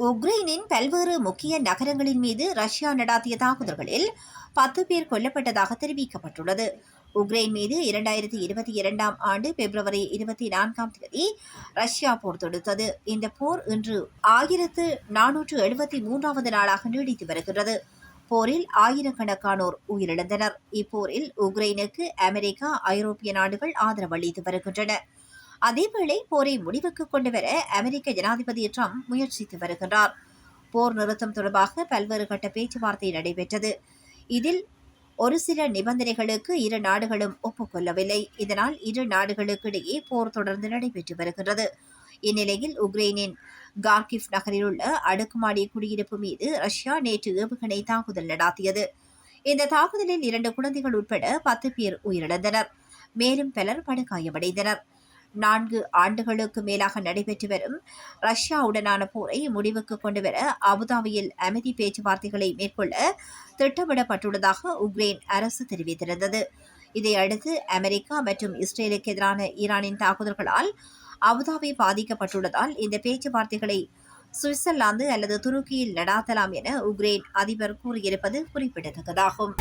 உக்ரைனின் பல்வேறு முக்கிய நகரங்களின் மீது ரஷ்யா நடாத்திய தாக்குதல்களில் 10 பேர் கொல்லப்பட்டதாக தெரிவிக்கப்பட்டுள்ளது. உக்ரைன் மீது 2022 ஆண்டு பிப்ரவரி 24ஆம் தேதி ரஷ்யா போர் தொடுத்தது. இந்த போர் இன்று 1473வது நாளாக நீடித்து வருகிறது. போரில் ஆயிரக்கணக்கானோர் உயிரிழந்தனர். இப்போரில் உக்ரைனுக்கு அமெரிக்கா, ஐரோப்பிய நாடுகள் ஆதரவு அளித்து வருகின்றன. அதேவேளை போரை முடிவுக்கு கொண்டுவர அமெரிக்க ஜனாதிபதி ட்ரம்ப் முயற்சித்து வருகின்றார். போர் நிறுத்தம் தொடர்பாக பல்வேறு கட்ட பேச்சுவார்த்தை நடைபெற்றது. இதில் ஒரு சில நிபந்தனைகளுக்கு இரு நாடுகளும் ஒப்புக்கொள்ளவில்லை. இதனால் இரு நாடுகளுக்கு இடையே போர் தொடர்ந்து நடைபெற்று வருகிறது. இந்நிலையில் உக்ரைனின் கார்கிவ் நகரில் உள்ள அடுக்குமாடி குடியிருப்பு மீது ரஷ்யா நேற்று ஏவுகணை தாக்குதல் நடாத்தியது. இந்த தாக்குதலில் 2 குழந்தைகள் உட்பட 10 பேர் உயிரிழந்தனர். மேலும் பலர் படுகாயமடைந்தனர். 4 ஆண்டுகளுக்கு மேலாக நடைபெற்று வரும் ரஷ்யாவுடனான போரை முடிவுக்கு கொண்டுவர அபுதாபியில் அமைதி பேச்சுவார்த்தைகளை மேற்கொள்ள திட்டமிடப்பட்டுள்ளதாக உக்ரைன் அரசு தெரிவித்திருந்தது. இதையடுத்து அமெரிக்கா மற்றும் இஸ்ரேலுக்கு எதிரான ஈரானின் தாக்குதல்களால் அபுதாபி பாதிக்கப்பட்டுள்ளதால் இந்த பேச்சுவார்த்தைகளை சுவிட்சர்லாந்து அல்லது துருக்கியில் நடாத்தலாம் என உக்ரைன் அதிபர் கூறியிருப்பது குறிப்பிடத்தக்கதாகும்.